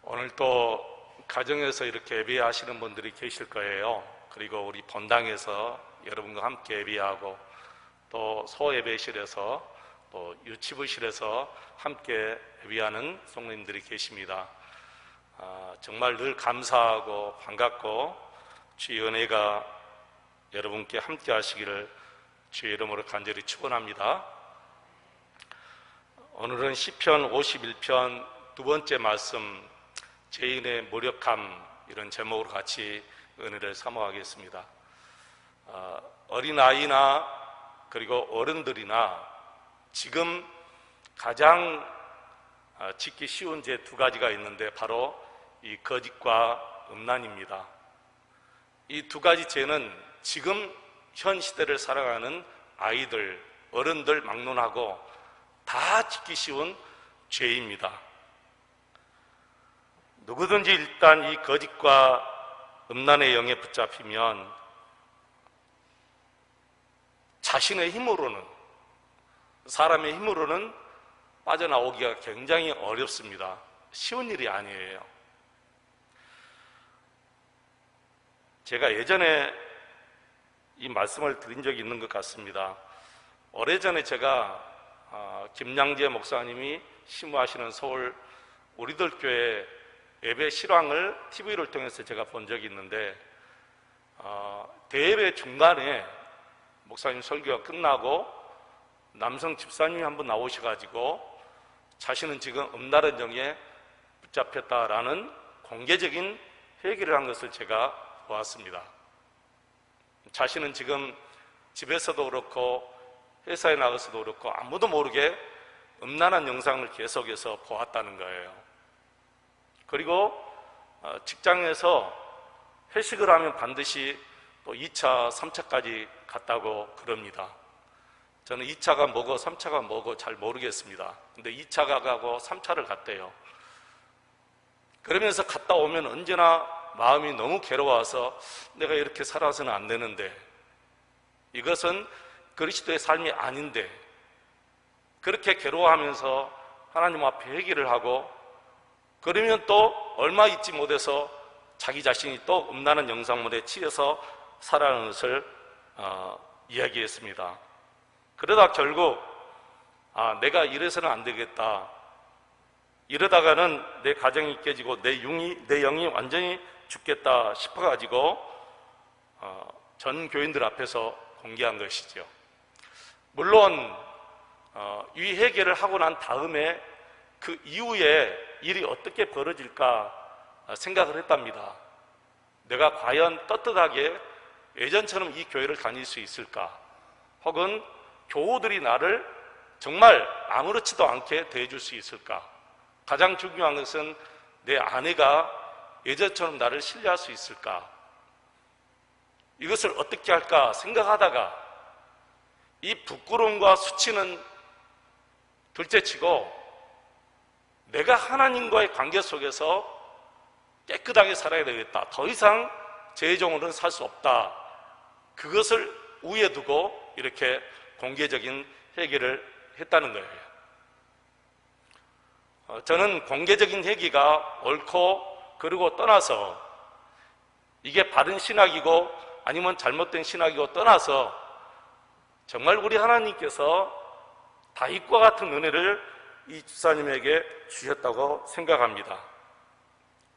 오늘 또 가정에서 이렇게 예배하시는 분들이 계실 거예요. 그리고 우리 본당에서 여러분과 함께 예배하고 또 소예배실에서 또 유치부실에서 함께 예배하는 성도님들이 계십니다. 정말 늘 감사하고 반갑고 주의 은혜가 여러분께 함께 하시기를 주의 이름으로 간절히 축원합니다. 오늘은 시편 51편 두 번째 말씀, 죄인의 무력함, 이런 제목으로 같이 은혜를 사모하겠습니다. 어린아이나 그리고 어른들이나 지금 가장 짓기 쉬운 죄 두 가지가 있는데 바로 이 거짓과 음란입니다. 이 두 가지 죄는 지금 현 시대를 살아가는 아이들, 어른들 막론하고 다 짓기 쉬운 죄입니다. 누구든지 일단 이 거짓과 음란의 영에 붙잡히면 자신의 힘으로는, 사람의 힘으로는 빠져나오기가 굉장히 어렵습니다. 쉬운 일이 아니에요. 제가 예전에 이 말씀을 드린 적이 있는 것 같습니다. 오래전에 제가 김양재 목사님이 심무하시는 서울 우리들 교회 예배 실황을 TV를 통해서 제가 본 적이 있는데 대예배 중간에 목사님 설교가 끝나고 남성 집사님이 한분 나오셔가지고 자신은 지금 음란의 영에 붙잡혔다라는 공개적인 회개를 한 것을 제가 보았습니다. 자신은 지금 집에서도 그렇고 회사에 나가서도 그렇고 아무도 모르게 음란한 영상을 계속해서 보았다는 거예요. 그리고 직장에서 회식을 하면 반드시 또 2차, 3차까지 갔다고 그럽니다. 저는 2차가 뭐고 3차가 뭐고 잘 모르겠습니다. 근데 2차가 가고 3차를 갔대요. 그러면서 갔다 오면 언제나 마음이 너무 괴로워서 내가 이렇게 살아서는 안 되는데, 이것은 그리스도의 삶이 아닌데, 그렇게 괴로워하면서 하나님 앞에 회개를 하고, 그러면 또 얼마 있지 못해서 자기 자신이 또 음란한 영상물에 치여서 살아가는 것을 이야기했습니다. 그러다 결국 내가 이래서는 안 되겠다, 이러다가는 내 가정이 깨지고 내 영이 완전히 죽겠다 싶어가지고 전 교인들 앞에서 공개한 것이죠. 물론 이 회개를 하고 난 다음에 그 이후에 일이 어떻게 벌어질까 생각을 했답니다. 내가 과연 떳떳하게 예전처럼 이 교회를 다닐 수 있을까? 혹은 교우들이 나를 정말 아무렇지도 않게 대해줄 수 있을까? 가장 중요한 것은 내 아내가 예전처럼 나를 신뢰할 수 있을까? 이것을 어떻게 할까 생각하다가 이 부끄러움과 수치는 둘째치고 내가 하나님과의 관계 속에서 깨끗하게 살아야 되겠다, 더 이상 죄종으로는 살 수 없다, 그것을 우위에 두고 이렇게 공개적인 회개를 했다는 거예요. 저는 공개적인 회개가 옳고 그르고 떠나서 이게 바른 신학이고 아니면 잘못된 신학이고 떠나서 정말 우리 하나님께서 다윗과 같은 은혜를 이 집사님에게 주셨다고 생각합니다.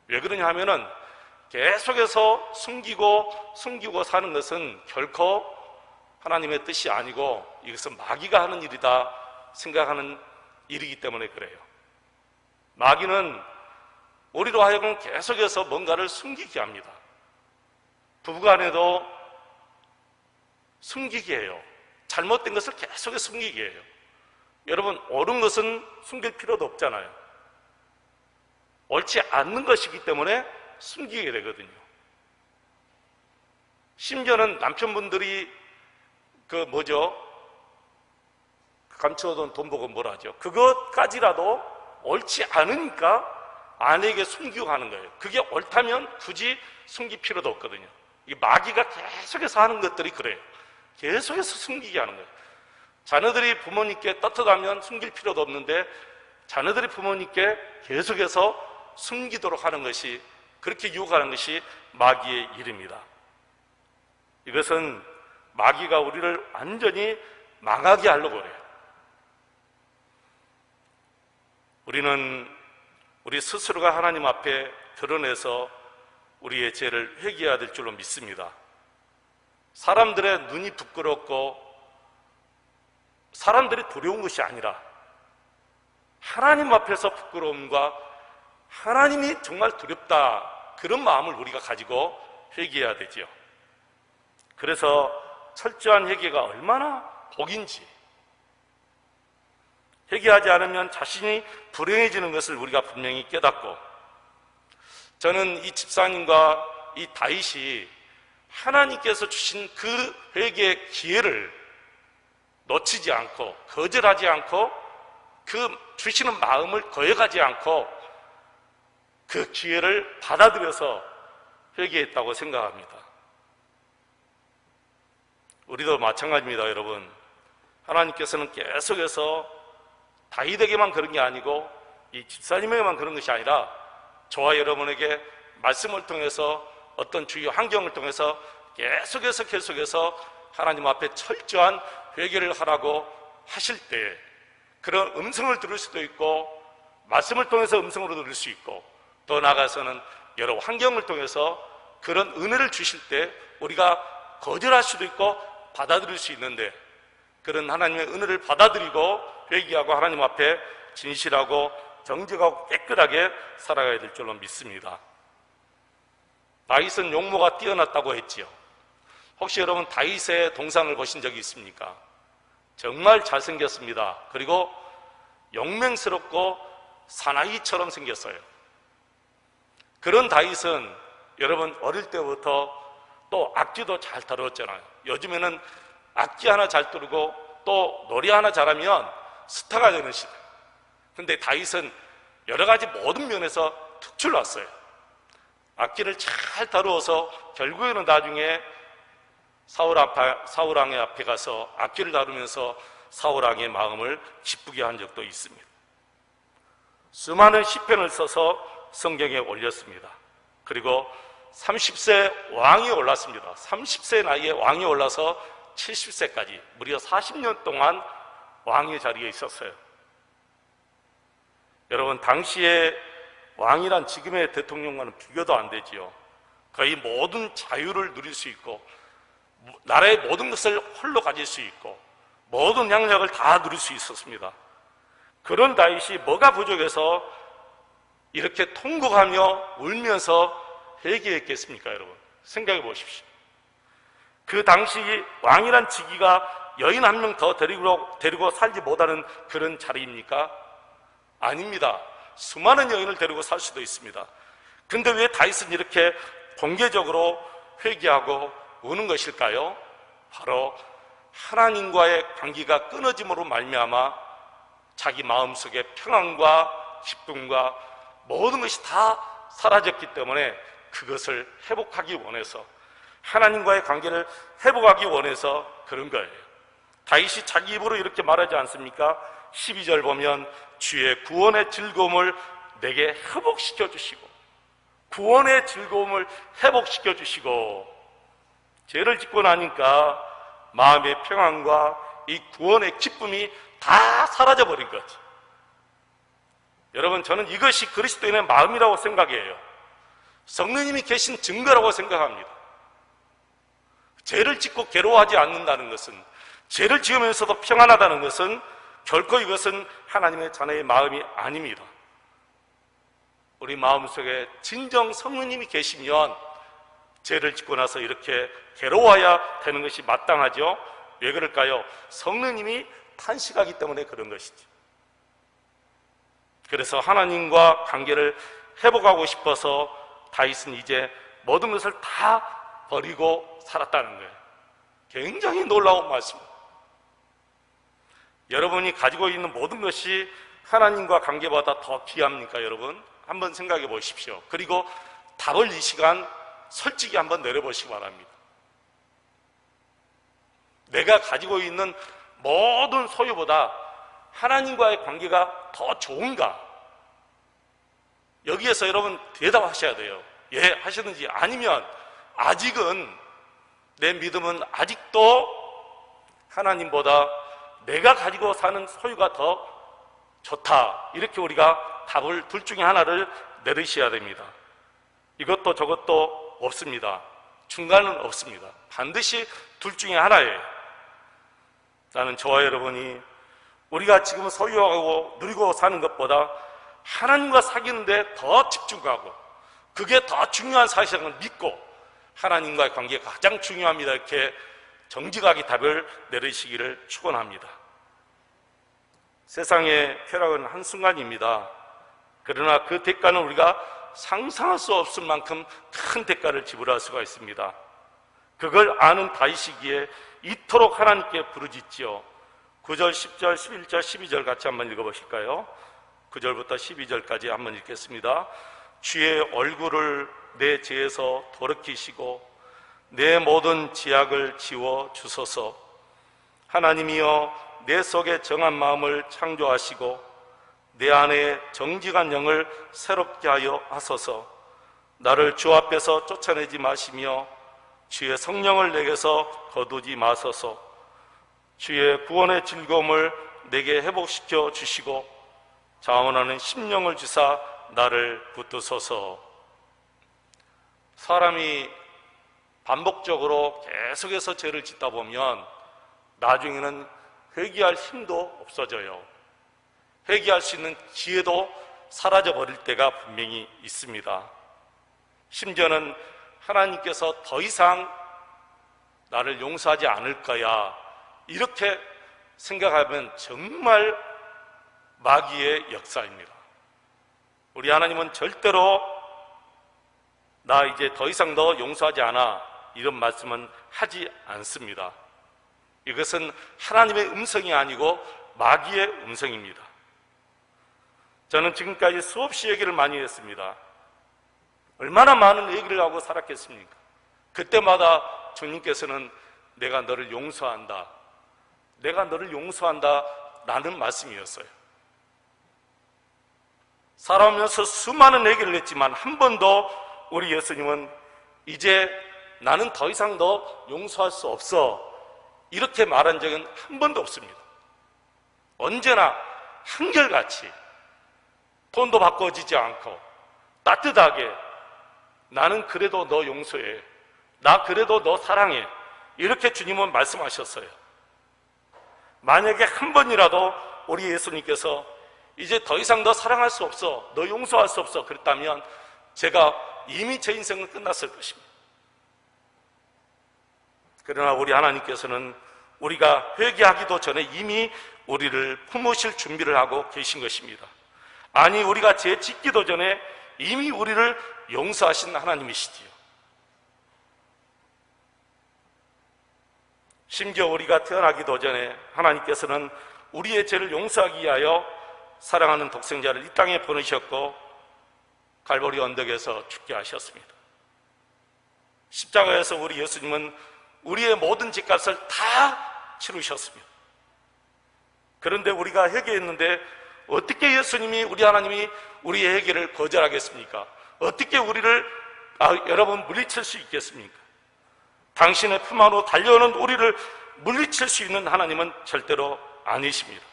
왜 그러냐 하면은 계속해서 숨기고 사는 것은 결코 하나님의 뜻이 아니고 이것은 마귀가 하는 일이다 생각하는 일이기 때문에 그래요. 마귀는 우리로 하여금 계속해서 뭔가를 숨기게 합니다. 부부간에도 숨기게 해요. 잘못된 것을 계속해서 숨기게 해요. 여러분, 옳은 것은 숨길 필요도 없잖아요. 옳지 않는 것이기 때문에 숨기게 되거든요. 심지어는 남편분들이 감춰둔 돈 보고 뭐라 하죠? 그것까지라도 옳지 않으니까 아내에게 숨기고 하는 거예요. 그게 옳다면 굳이 숨길 필요도 없거든요. 이 마귀가 계속해서 하는 것들이 그래요. 계속해서 숨기게 하는 거예요. 자녀들이 부모님께 떳떳하면 숨길 필요도 없는데 자녀들이 부모님께 계속해서 숨기도록 하는 것이, 그렇게 유혹하는 것이 마귀의 일입니다. 이것은 마귀가 우리를 완전히 망하게 하려고 해요. 우리는 우리 스스로가 하나님 앞에 드러내서 우리의 죄를 회개해야 될 줄로 믿습니다. 사람들의 눈이 부끄럽고 사람들이 두려운 것이 아니라 하나님 앞에서 부끄러움과 하나님이 정말 두렵다, 그런 마음을 우리가 가지고 회개해야 되지요. 그래서 철저한 회개가 얼마나 복인지, 회개하지 않으면 자신이 불행해지는 것을 우리가 분명히 깨닫고, 저는 이 집사님과 이 다윗이 하나님께서 주신 그 회개의 기회를 놓치지 않고, 거절하지 않고, 그 주시는 마음을 거역하지 않고 그 기회를 받아들여서 회개했다고 생각합니다. 우리도 마찬가지입니다, 여러분. 하나님께서는 계속해서 다윗에게만 그런 게 아니고 이 집사님에게만 그런 것이 아니라 저와 여러분에게 말씀을 통해서, 어떤 주요 환경을 통해서 계속해서 하나님 앞에 철저한 회개를 하라고 하실 때 그런 음성을 들을 수도 있고, 말씀을 통해서 음성으로 들을 수 있고, 더 나아가서는 여러 환경을 통해서 그런 은혜를 주실 때 우리가 거절할 수도 있고 받아들일 수 있는데, 그런 하나님의 은혜를 받아들이고 회개하고 하나님 앞에 진실하고 정직하고 깨끗하게 살아가야 될 줄로 믿습니다. 다윗은 용모가 뛰어났다고 했지요. 혹시 여러분 다윗의 동상을 보신 적이 있습니까? 정말 잘생겼습니다. 그리고 용맹스럽고 사나이처럼 생겼어요. 그런 다윗은 여러분 어릴 때부터 또 악기도 잘 다뤘잖아요. 요즘에는 악기 하나 잘 다루고 또 노래 하나 잘하면 스타가 되는 시대. 근데 다윗은 여러 가지 모든 면에서 특출났어요. 악기를 잘 다루어서 결국에는 나중에 사울왕의 앞에 가서 악기를 다루면서 사울왕의 마음을 기쁘게 한 적도 있습니다. 수많은 시편을 써서 성경에 올렸습니다. 그리고 30세 왕이 올랐습니다. 30세 나이에 왕이 올라서 70세까지 무려 40년 동안 왕의 자리에 있었어요. 여러분, 당시에 왕이란 지금의 대통령과는 비교도 안 되지요. 거의 모든 자유를 누릴 수 있고, 나라의 모든 것을 홀로 가질 수 있고, 모든 양력을 다 누릴 수 있었습니다. 그런 다윗이 뭐가 부족해서 이렇게 통곡하며 울면서 회개했겠습니까, 여러분? 생각해 보십시오. 그 당시 왕이란 직위가 여인 한 명 더 데리고 살지 못하는 그런 자리입니까? 아닙니다. 수많은 여인을 데리고 살 수도 있습니다. 근데 왜 다윗은 이렇게 공개적으로 회개하고 우는 것일까요? 바로 하나님과의 관계가 끊어짐으로 말미암아 자기 마음속에 평안과 기쁨과 모든 것이 다 사라졌기 때문에 그것을 회복하기 원해서, 하나님과의 관계를 회복하기 원해서 그런 거예요. 다윗이 자기 입으로 이렇게 말하지 않습니까? 12절 보면 주의 구원의 즐거움을 내게 회복시켜 주시고, 구원의 즐거움을 회복시켜 주시고, 죄를 짓고 나니까 마음의 평안과 이 구원의 기쁨이 다 사라져 버린 거지. 여러분, 저는 이것이 그리스도인의 마음이라고 생각해요. 성령님이 계신 증거라고 생각합니다. 죄를 짓고 괴로워하지 않는다는 것은, 죄를 지으면서도 평안하다는 것은 결코 이것은 하나님의 자녀의 마음이 아닙니다. 우리 마음속에 진정 성령님이 계시면 죄를 짓고 나서 이렇게 괴로워야 되는 것이 마땅하죠. 왜 그럴까요? 성령님이 탄식하기 때문에 그런 것이죠. 그래서 하나님과 관계를 회복하고 싶어서 다윗은 이제 모든 것을 다 버리고 살았다는 거예요. 굉장히 놀라운 말씀입니다. 여러분이 가지고 있는 모든 것이 하나님과 관계보다 더 귀합니까, 여러분? 한번 생각해 보십시오. 그리고 답을 이 시간 솔직히 한번 내려보시기 바랍니다. 내가 가지고 있는 모든 소유보다 하나님과의 관계가 더 좋은가? 여기에서 여러분 대답하셔야 돼요. 예 하시든지 아니면 아직은 내 믿음은 아직도 하나님보다 내가 가지고 사는 소유가 더 좋다, 이렇게 우리가 답을 둘 중에 하나를 내리셔야 됩니다. 이것도 저것도 없습니다. 중간은 없습니다. 반드시 둘 중에 하나예요. 나는 저와 여러분이 우리가 지금 소유하고 누리고 사는 것보다 하나님과 사귀는데 더 집중하고 그게 더 중요한 사실을 믿고 하나님과의 관계가 가장 중요합니다, 이렇게 정직하게 답을 내리시기를 축원합니다. 세상의 쾌락은 한순간입니다. 그러나 그 대가는 우리가 상상할 수 없을 만큼 큰 대가를 지불할 수가 있습니다. 그걸 아는 다윗이기에 이토록 하나님께 부르짖지요. 9절, 10절, 11절, 12절 같이 한번 읽어보실까요? 9절부터 12절까지 한번 읽겠습니다. 주의 얼굴을 내 죄에서 돌이키시고 내 모든 지약을 지워 주소서. 하나님이여 내 속에 정한 마음을 창조하시고 내 안에 정직한 영을 새롭게 하여 하소서. 나를 주 앞에서 쫓아내지 마시며 주의 성령을 내게서 거두지 마소서. 주의 구원의 즐거움을 내게 회복시켜 주시고 자원하는 심령을 주사 나를 붙드소서. 사람이 반복적으로 계속해서 죄를 짓다 보면 나중에는 회개할 힘도 없어져요. 회개할 수 있는 기회도 사라져 버릴 때가 분명히 있습니다. 심지어는 하나님께서 더 이상 나를 용서하지 않을 거야, 이렇게 생각하면 정말 마귀의 역사입니다. 우리 하나님은 절대로 나 이제 더 이상 너 용서하지 않아, 이런 말씀은 하지 않습니다. 이것은 하나님의 음성이 아니고 마귀의 음성입니다. 저는 지금까지 수없이 얘기를 많이 했습니다. 얼마나 많은 얘기를 하고 살았겠습니까? 그때마다 주님께서는 내가 너를 용서한다, 내가 너를 용서한다 라는 말씀이었어요. 살아오면서 수많은 얘기를 했지만 한 번도 우리 예수님은 이제 나는 더 이상 너 용서할 수 없어, 이렇게 말한 적은 한 번도 없습니다. 언제나 한결같이 돈도 바꿔지지 않고 따뜻하게 나는 그래도 너 용서해, 나 그래도 너 사랑해, 이렇게 주님은 말씀하셨어요. 만약에 한 번이라도 우리 예수님께서 이제 더 이상 너 사랑할 수 없어, 너 용서할 수 없어 그랬다면 제가 이미 제 인생은 끝났을 것입니다. 그러나 우리 하나님께서는 우리가 회개하기도 전에 이미 우리를 품으실 준비를 하고 계신 것입니다. 아니, 우리가 죄 짓기도 전에 이미 우리를 용서하신 하나님이시지요. 심지어 우리가 태어나기도 전에 하나님께서는 우리의 죄를 용서하기 위하여 사랑하는 독생자를 이 땅에 보내셨고 갈보리 언덕에서 죽게 하셨습니다. 십자가에서 우리 예수님은 우리의 모든 죄값을 다 치르셨습니다. 그런데 우리가 회개했는데 어떻게 예수님이, 우리 하나님이 우리의 회개를 거절하겠습니까? 어떻게 우리를 여러분 물리칠 수 있겠습니까? 당신의 품 안으로 달려오는 우리를 물리칠 수 있는 하나님은 절대로 아니십니다.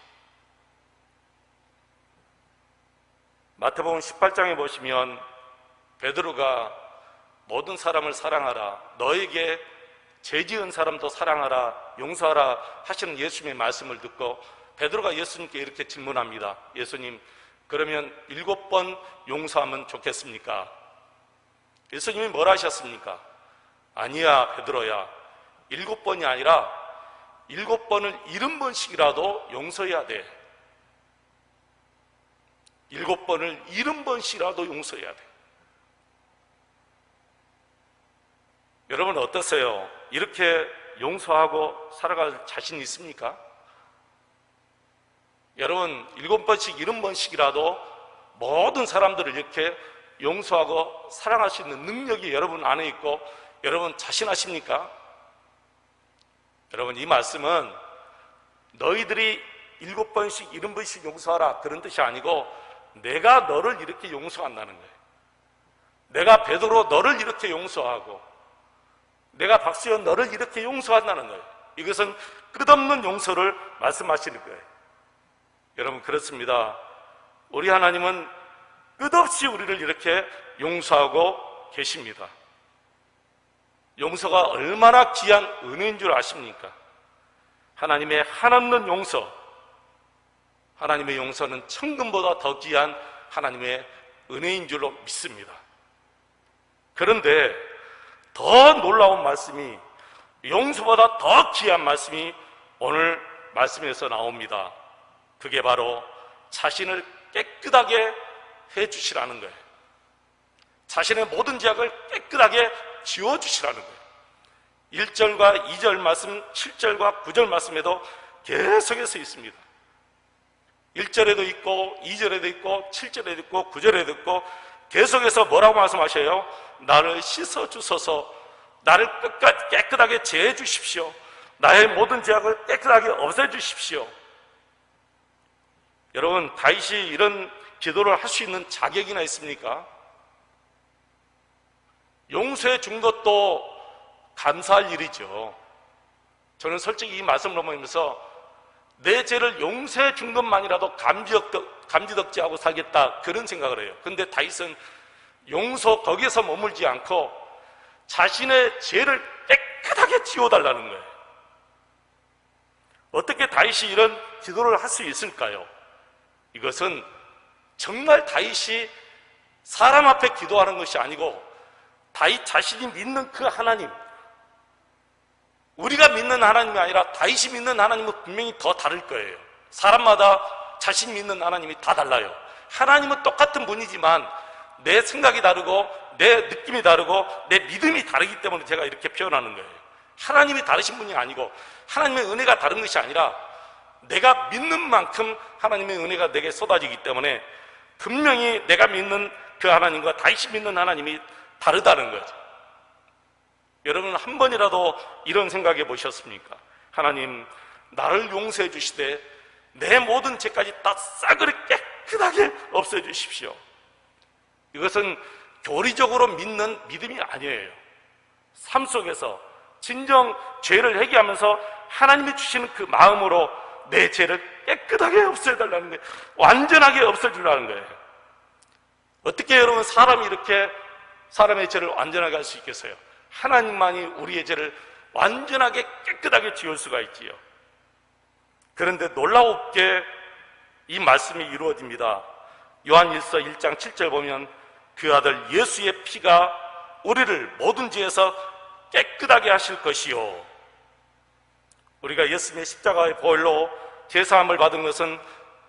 마태복음 18장에 보시면 베드로가 모든 사람을 사랑하라, 너에게 죄 지은 사람도 사랑하라, 용서하라 하시는 예수님의 말씀을 듣고 베드로가 예수님께 이렇게 질문합니다. 예수님, 그러면 7번 용서하면 좋겠습니까? 예수님이 뭘 하셨습니까? 아니야 베드로야, 7번이 아니라 7번을 70번씩이라도 용서해야 돼. 7번을 70번씩이라도 용서해야 돼. 여러분 어떠세요? 이렇게 용서하고 살아갈 자신 있습니까? 여러분 7번씩 70번씩이라도 모든 사람들을 이렇게 용서하고 사랑할 수 있는 능력이 여러분 안에 있고 여러분 자신하십니까? 여러분 이 말씀은 너희들이 7번씩 70번씩 용서하라 그런 뜻이 아니고 내가 너를 이렇게 용서한다는 거예요. 내가 베드로 너를 이렇게 용서하고 내가 박수현 너를 이렇게 용서한다는 거예요. 이것은 끝없는 용서를 말씀하시는 거예요. 여러분, 그렇습니다. 우리 하나님은 끝없이 우리를 이렇게 용서하고 계십니다. 용서가 얼마나 귀한 은혜인 줄 아십니까? 하나님의 한없는 용서, 하나님의 용서는 천금보다 더 귀한 하나님의 은혜인 줄로 믿습니다. 그런데 더 놀라운 말씀이, 용서보다 더 귀한 말씀이 오늘 말씀에서 나옵니다. 그게 바로 자신을 깨끗하게 해주시라는 거예요. 자신의 모든 죄악을 깨끗하게 지워주시라는 거예요. 1절과 2절 말씀, 7절과 9절 말씀에도 계속해서 있습니다. 1절에도 있고 2절에도 있고 7절에도 있고 9절에도 있고 계속해서 뭐라고 말씀하셔요? 나를 씻어주소서, 나를 깨끗하게 제해 주십시오, 나의 모든 죄악을 깨끗하게 없애주십시오. 여러분, 다윗이 이런 기도를 할 수 있는 자격이나 있습니까? 용서해 준 것도 감사할 일이죠. 저는 솔직히 이 말씀을 보면서 내 죄를 용서해 준 것만이라도 감지덕지하고 살겠다, 그런 생각을 해요. 그런데 다윗은 용서 거기에서 머물지 않고 자신의 죄를 깨끗하게 지워달라는 거예요. 어떻게 다윗이 이런 기도를 할 수 있을까요? 이것은 정말 다윗이 사람 앞에 기도하는 것이 아니고 다윗 자신이 믿는 그 하나님, 우리가 믿는 하나님이 아니라 다윗이 믿는 하나님은 분명히 더 다를 거예요. 사람마다 자신 믿는 하나님이 다 달라요. 하나님은 똑같은 분이지만 내 생각이 다르고 내 느낌이 다르고 내 믿음이 다르기 때문에 제가 이렇게 표현하는 거예요. 하나님이 다르신 분이 아니고 하나님의 은혜가 다른 것이 아니라 내가 믿는 만큼 하나님의 은혜가 내게 쏟아지기 때문에 분명히 내가 믿는 그 하나님과 다윗이 믿는 하나님이 다르다는 거죠. 여러분, 한 번이라도 이런 생각해 보셨습니까? 하나님, 나를 용서해 주시되 내 모든 죄까지 다 싸그리 깨끗하게 없애 주십시오. 이것은 교리적으로 믿는 믿음이 아니에요. 삶 속에서 진정 죄를 회개하면서 하나님이 주시는 그 마음으로 내 죄를 깨끗하게 없애달라는 거예요. 완전하게 없애주라는 거예요. 어떻게 여러분 사람이 이렇게 사람의 죄를 완전하게 할 수 있겠어요? 하나님만이 우리의 죄를 완전하게 깨끗하게 지울 수가 있지요. 그런데 놀라웠게 이 말씀이 이루어집니다. 요한일서 1장 7절 보면 그 아들 예수의 피가 우리를 모든 죄에서 깨끗하게 하실 것이요. 우리가 예수님의 십자가의 보혈로 제사함을 받은 것은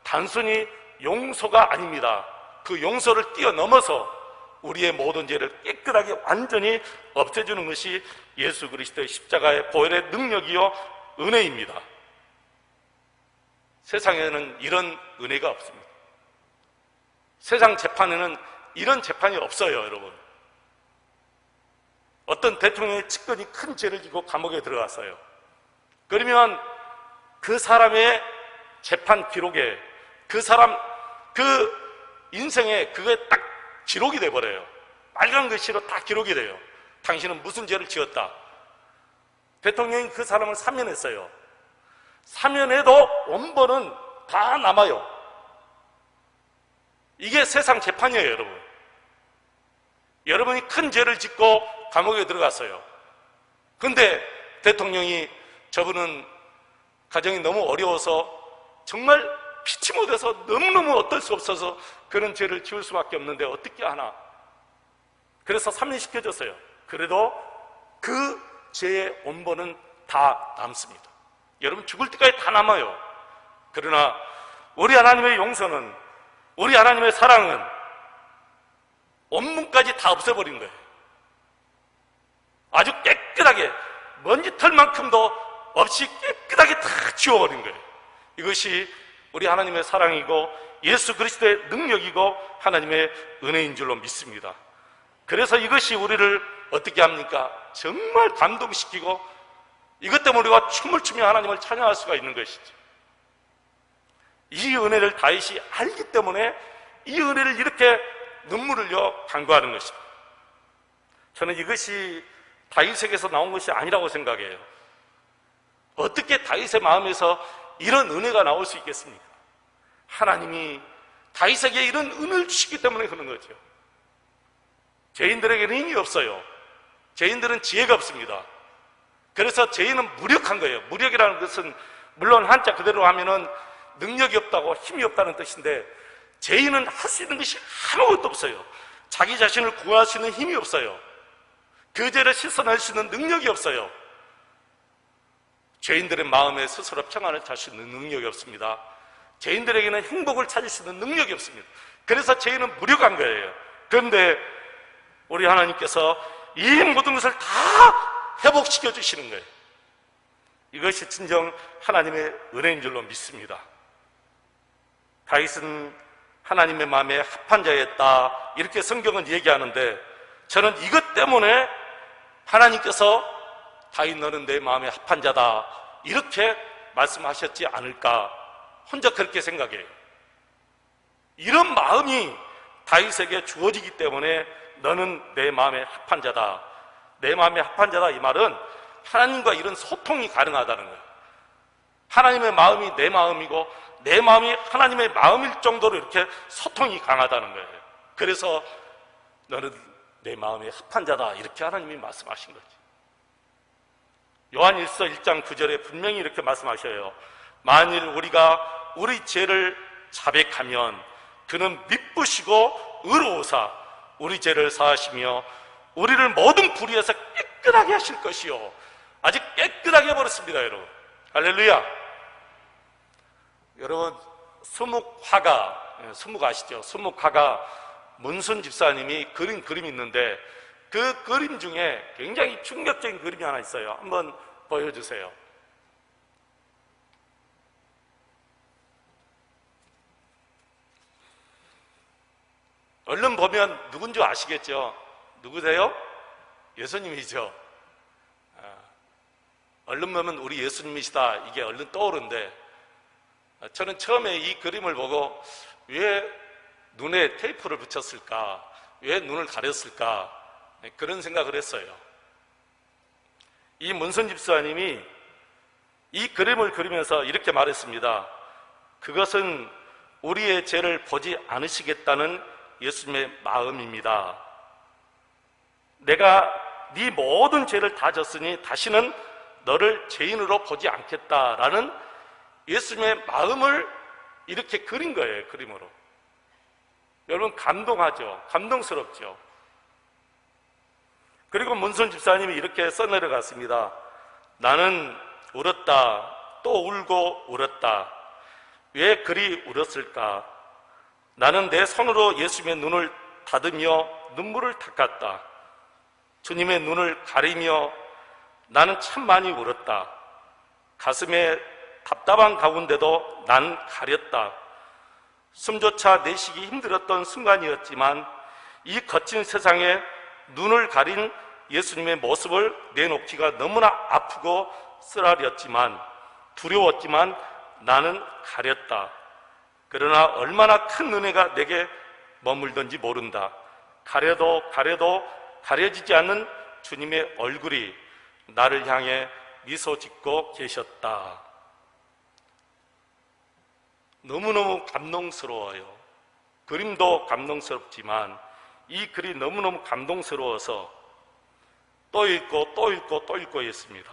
단순히 용서가 아닙니다. 그 용서를 뛰어넘어서 우리의 모든 죄를 깨끗하게 완전히 없애주는 것이 예수 그리스도의 십자가의 보혈의 능력이요 은혜입니다. 세상에는 이런 은혜가 없습니다. 세상 재판에는 이런 재판이 없어요, 여러분. 어떤 대통령의 측근이 큰 죄를 지고 감옥에 들어갔어요. 그러면 그 사람의 재판 기록에 그 사람 그 인생에 그게 딱 기록이 돼버려요. 빨간 글씨로 다 기록이 돼요. 당신은 무슨 죄를 지었다. 대통령이 그 사람을 사면했어요. 사면해도 원본은 다 남아요. 이게 세상 재판이에요, 여러분. 여러분이 큰 죄를 짓고 감옥에 들어갔어요. 근데 대통령이 저분은 가정이 너무 어려워서 정말 피치 못해서 너무너무 어떨 수 없어서 그런 죄를 지을 수밖에 없는데 어떻게 하나. 그래서 사면시켜줬어요. 그래도 그 죄의 원본은 다 남습니다. 여러분, 죽을 때까지 다 남아요. 그러나 우리 하나님의 용서는, 우리 하나님의 사랑은 원문까지 다 없애버린 거예요. 아주 깨끗하게 먼지털만큼도 없이 깨끗하게 다 지워버린 거예요. 이것이 우리 하나님의 사랑이고 예수 그리스도의 능력이고 하나님의 은혜인 줄로 믿습니다. 그래서 이것이 우리를 어떻게 합니까? 정말 감동시키고 이것 때문에 우리가 춤을 추며 하나님을 찬양할 수가 있는 것이죠. 이 은혜를 다윗이 알기 때문에 이 은혜를 이렇게 눈물을 흘려 간구하는 것입니다. 저는 이것이 다윗에게서 나온 것이 아니라고 생각해요. 어떻게 다윗의 마음에서 이런 은혜가 나올 수 있겠습니까? 하나님이 다윗에게 이런 은혜를 주시기 때문에 그런 거죠. 죄인들에게는 힘이 없어요. 죄인들은 지혜가 없습니다. 그래서 죄인은 무력한 거예요. 무력이라는 것은 물론 한자 그대로 하면은 능력이 없다고 힘이 없다는 뜻인데, 죄인은 할 수 있는 것이 아무것도 없어요. 자기 자신을 구할 수 있는 힘이 없어요. 그 죄를 씻어낼 수 있는 능력이 없어요. 죄인들의 마음에 스스로 평안을 찾을 수 있는 능력이 없습니다. 죄인들에게는 행복을 찾을 수 있는 능력이 없습니다. 그래서 죄인은 무력한 거예요. 그런데 우리 하나님께서 이 모든 것을 다 회복시켜 주시는 거예요. 이것이 진정 하나님의 은혜인 줄로 믿습니다. 다윗은 하나님의 마음에 합한 자였다, 이렇게 성경은 얘기하는데, 저는 이것 때문에 하나님께서 다윗 너는 내 마음에 합한 자다, 이렇게 말씀하셨지 않을까, 혼자 그렇게 생각해요. 이런 마음이 다윗에게 주어지기 때문에 너는 내 마음에 합한 자다, 내 마음에 합한 자다, 이 말은 하나님과 이런 소통이 가능하다는 거예요. 하나님의 마음이 내 마음이고 내 마음이 하나님의 마음일 정도로 이렇게 소통이 강하다는 거예요. 그래서 너는 내 마음에 합한 자다, 이렇게 하나님이 말씀하신 거지. 요한일서 1장 9절에 분명히 이렇게 말씀하셔요. 만일 우리가 우리 죄를 자백하면 그는 미쁘시고 의로우사 우리 죄를 사하시며 우리를 모든 불의에서 깨끗하게 하실 것이요. 아직 깨끗하게 해버렸습니다, 여러분. 할렐루야. 여러분, 수묵화가 아시죠? 수묵화가 문순 집사님이 그린 그림이 있는데, 그 그림 중에 굉장히 충격적인 그림이 하나 있어요. 한번 보여주세요. 얼른 보면 누군지 아시겠죠? 누구세요? 예수님이죠. 얼른 보면 우리 예수님이시다, 이게 얼른 떠오르는데, 저는 처음에 이 그림을 보고 왜 눈에 테이프를 붙였을까, 왜 눈을 가렸을까, 그런 생각을 했어요. 이 문선 집사님이 이 그림을 그리면서 이렇게 말했습니다. 그것은 우리의 죄를 보지 않으시겠다는 예수님의 마음입니다. 내가 네 모든 죄를 다 졌으니 다시는 너를 죄인으로 보지 않겠다라는 예수님의 마음을 이렇게 그린 거예요, 그림으로. 여러분, 감동하죠? 감동스럽죠? 그리고 문선 집사님이 이렇게 써내려갔습니다. 나는 울었다, 또 울고 울었다. 왜 그리 울었을까? 나는 내 손으로 예수님의 눈을 닫으며 눈물을 닦았다. 주님의 눈을 가리며 나는 참 많이 울었다. 가슴에 답답한 가운데도 난 가렸다. 숨조차 내쉬기 힘들었던 순간이었지만 이 거친 세상에 눈을 가린 예수님의 모습을 내놓기가 너무나 아프고 쓰라렸지만, 두려웠지만 나는 가렸다. 그러나 얼마나 큰 은혜가 내게 머물던지 모른다. 가려도 가려지지 않는 주님의 얼굴이 나를 향해 미소 짓고 계셨다. 너무너무 감동스러워요. 그림도 감동스럽지만 이 글이 너무너무 감동스러워서 또 읽고 또 읽고 또 읽고 했습니다.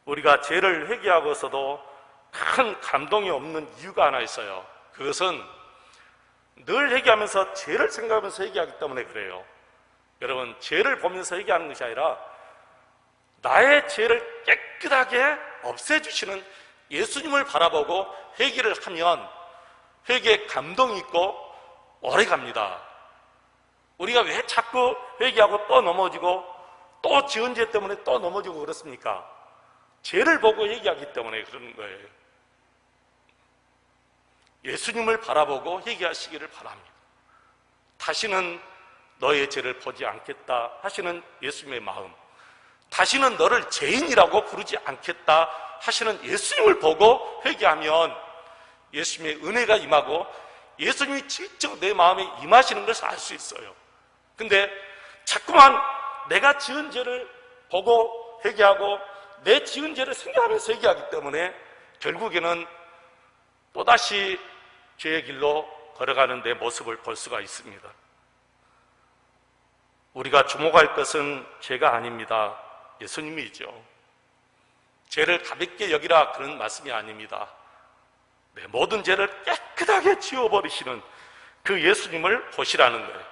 우리가 죄를 회개하고서도 큰 감동이 없는 이유가 하나 있어요. 그것은 늘 회개하면서 죄를 생각하면서 회개하기 때문에 그래요. 여러분, 죄를 보면서 회개하는 것이 아니라 나의 죄를 깨끗하게 없애주시는 예수님을 바라보고 회개를 하면 회개에 감동이 있고 오래 갑니다. 우리가 왜 자꾸 회개하고 또 넘어지고 또 지은 죄 때문에 또 넘어지고 그렇습니까? 죄를 보고 회개하기 때문에 그러는 거예요. 예수님을 바라보고 회개하시기를 바랍니다. 다시는 너의 죄를 보지 않겠다 하시는 예수님의 마음, 다시는 너를 죄인이라고 부르지 않겠다 하시는 예수님을 보고 회개하면 예수님의 은혜가 임하고 예수님이 직접 내 마음에 임하시는 것을 알 수 있어요. 근데 자꾸만 내가 지은 죄를 보고 회개하고 내 지은 죄를 생각하면서 회개하기 때문에 결국에는 또다시 죄의 길로 걸어가는 내 모습을 볼 수가 있습니다. 우리가 주목할 것은 죄가 아닙니다. 예수님이죠. 죄를 가볍게 여기라 그런 말씀이 아닙니다. 내 모든 죄를 깨끗하게 지워버리시는 그 예수님을 보시라는 거예요.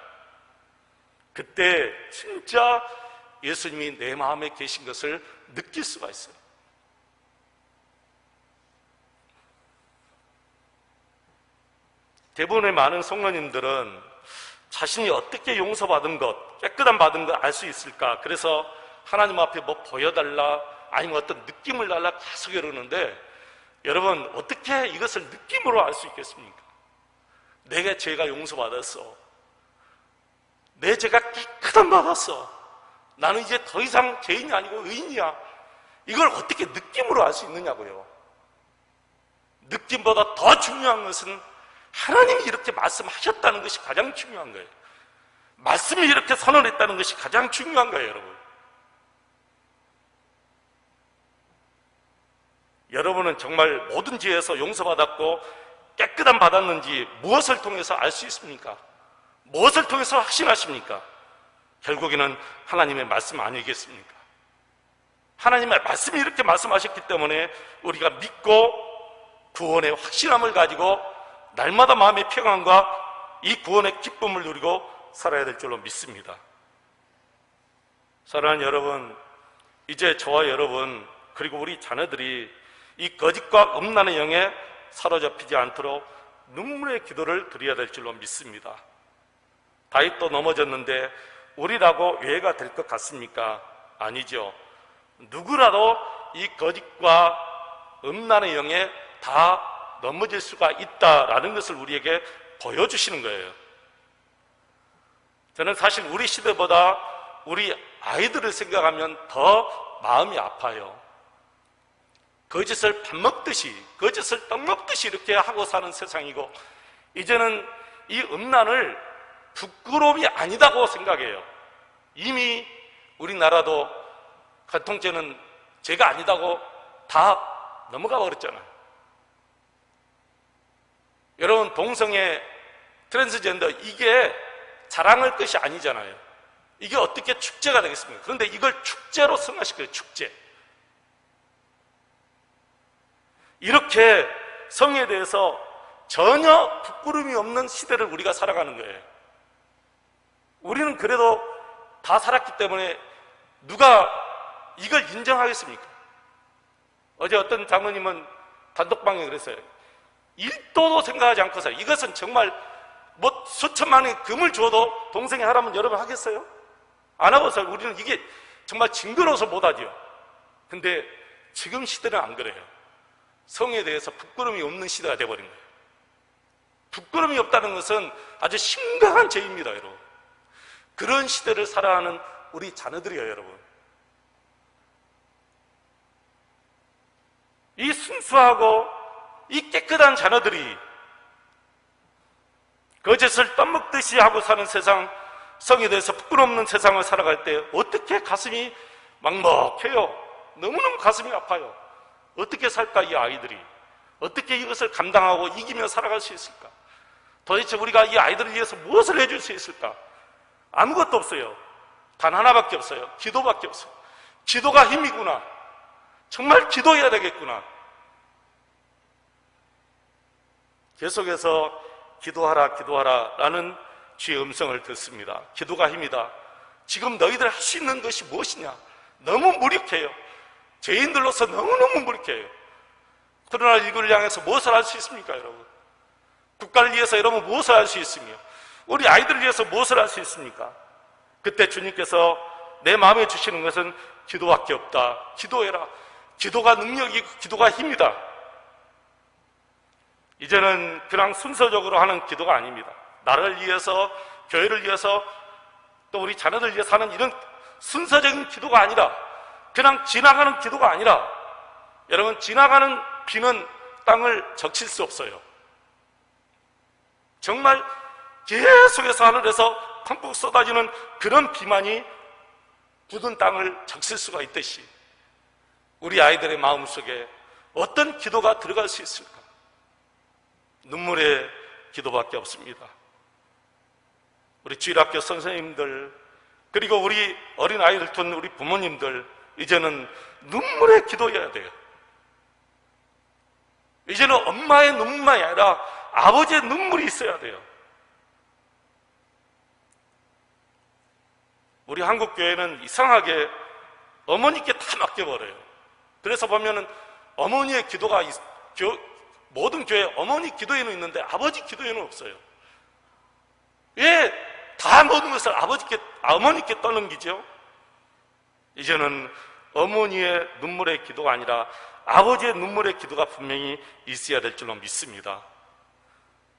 그때 진짜 예수님이 내 마음에 계신 것을 느낄 수가 있어요. 대부분의 많은 성도님들은 자신이 어떻게 용서받은 것, 깨끗한 받은 것 알 수 있을까? 그래서 하나님 앞에 뭐 보여달라, 아니면 어떤 느낌을 달라 계속 이러는데, 여러분 어떻게 이것을 느낌으로 알 수 있겠습니까? 내게 죄가 용서받았어. 내 죄가 깨끗한 받았어. 나는 이제 더 이상 죄인이 아니고 의인이야. 이걸 어떻게 느낌으로 알 수 있느냐고요. 느낌보다 더 중요한 것은 하나님이 이렇게 말씀하셨다는 것이 가장 중요한 거예요. 말씀이 이렇게 선언했다는 것이 가장 중요한 거예요, 여러분. 여러분은 정말 모든 죄에서 용서받았고 깨끗함 받았는지 무엇을 통해서 알 수 있습니까? 무엇을 통해서 확신하십니까? 결국에는 하나님의 말씀 아니겠습니까? 하나님의 말씀이 이렇게 말씀하셨기 때문에 우리가 믿고 구원의 확신함을 가지고 날마다 마음의 평안과 이 구원의 기쁨을 누리고 살아야 될 줄로 믿습니다. 사랑하는 여러분, 이제 저와 여러분 그리고 우리 자녀들이 이 거짓과 음란의 영에 사로잡히지 않도록 눈물의 기도를 드려야 될 줄로 믿습니다. 다윗도 넘어졌는데 우리라고 예외가 될 것 같습니까? 아니죠. 누구라도 이 거짓과 음란의 영에 다 넘어질 수가 있다라는 것을 우리에게 보여주시는 거예요. 저는 사실 우리 시대보다 우리 아이들을 생각하면 더 마음이 아파요. 거짓을 밥 먹듯이, 거짓을 떡 먹듯이 이렇게 하고 사는 세상이고, 이제는 이 음란을 부끄러움이 아니다고 생각해요. 이미 우리나라도 가통죄는 죄가 아니다고 다 넘어가 버렸잖아요. 여러분, 동성애, 트랜스젠더, 이게 자랑할 것이 아니잖아요. 이게 어떻게 축제가 되겠습니까? 그런데 이걸 축제로 승화시켜요. 축제. 이렇게 성에 대해서 전혀 부끄러움이 없는 시대를 우리가 살아가는 거예요. 우리는 그래도 다 살았기 때문에 누가 이걸 인정하겠습니까? 어제 어떤 장로님은 단독방에 그랬어요. 1도도 생각하지 않고서 이것은 정말 뭐 수천만 원의 금을 줘도 동생이 하라면 여러분 하겠어요? 안 하고서 우리는 이게 정말 징그러워서 못하죠. 근데 지금 시대는 안 그래요. 성에 대해서 부끄러움이 없는 시대가 되어버린 거예요. 부끄러움이 없다는 것은 아주 심각한 죄입니다, 여러분. 그런 시대를 살아가는 우리 자녀들이에요, 여러분. 이 순수하고 이 깨끗한 자녀들이 거짓을 떠먹듯이 하고 사는 세상, 성에 대해서 부끄러움 없는 세상을 살아갈 때 어떻게 가슴이 막막해요. 너무너무 가슴이 아파요. 어떻게 살까, 이 아이들이? 어떻게 이것을 감당하고 이기며 살아갈 수 있을까? 도대체 우리가 이 아이들을 위해서 무엇을 해줄 수 있을까? 아무것도 없어요. 단 하나밖에 없어요. 기도밖에 없어요. 기도가 힘이구나. 정말 기도해야 되겠구나. 계속해서 기도하라, 기도하라 라는 주의 음성을 듣습니다. 기도가 힘이다. 지금 너희들 할 수 있는 것이 무엇이냐? 너무 무력해요. 죄인들로서 너무너무 무력해요. 코로나19를 향해서 무엇을 할 수 있습니까, 여러분? 국가를 위해서 여러분 무엇을 할 수 있으며, 우리 아이들을 위해서 무엇을 할 수 있습니까? 그때 주님께서 내 마음에 주시는 것은 기도밖에 없다. 기도해라. 기도가 능력이고 기도가 힘이다. 이제는 그냥 순서적으로 하는 기도가 아닙니다. 나를 위해서, 교회를 위해서, 또 우리 자녀들 위해서 하는 이런 순서적인 기도가 아니라, 그냥 지나가는 기도가 아니라, 여러분, 지나가는 비는 땅을 적실 수 없어요. 정말 계속해서 하늘에서 펑펑 쏟아지는 그런 비만이 굳은 땅을 적실 수가 있듯이 우리 아이들의 마음속에 어떤 기도가 들어갈 수 있을까? 눈물의 기도밖에 없습니다. 우리 주일학교 선생님들, 그리고 우리 어린아이들 둔 우리 부모님들, 이제는 눈물의 기도해야 돼요. 이제는 엄마의 눈물만이 아니라 아버지의 눈물이 있어야 돼요. 우리 한국 교회는 이상하게 어머니께 다 맡겨버려요. 그래서 보면은 어머니의 기도가 모든 교회 어머니 기도에는 있는데 아버지 기도에는 없어요. 왜 다 모든 것을 어머니께 떠넘기죠? 이제는 어머니의 눈물의 기도가 아니라 아버지의 눈물의 기도가 분명히 있어야 될 줄로 믿습니다.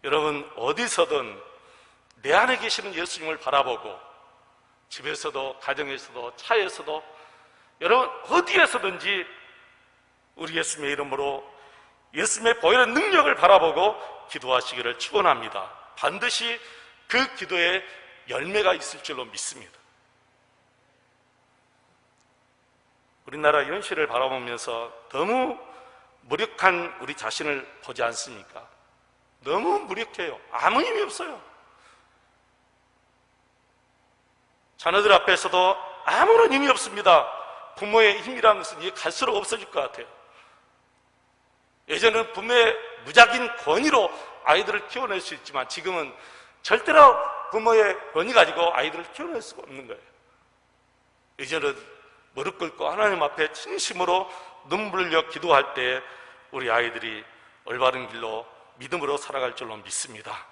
여러분, 어디서든 내 안에 계시는 예수님을 바라보고 집에서도 가정에서도 차에서도 여러분 어디에서든지 우리 예수님의 이름으로 예수님의 보혈의 능력을 바라보고 기도하시기를 축원합니다. 반드시 그 기도에 열매가 있을 줄로 믿습니다. 우리나라 현실을 바라보면서 너무 무력한 우리 자신을 보지 않습니까? 너무 무력해요. 아무 힘이 없어요. 자녀들 앞에서도 아무런 힘이 없습니다. 부모의 힘이라는 것은 이게 갈수록 없어질 것 같아요. 예전에는 부모의 무작인 권위로 아이들을 키워낼 수 있지만 지금은 절대로 부모의 권위 가지고 아이들을 키워낼 수가 없는 거예요. 이제는 무릎 꿇고 하나님 앞에 진심으로 눈물을 흘려 기도할 때 우리 아이들이 올바른 길로 믿음으로 살아갈 줄로 믿습니다.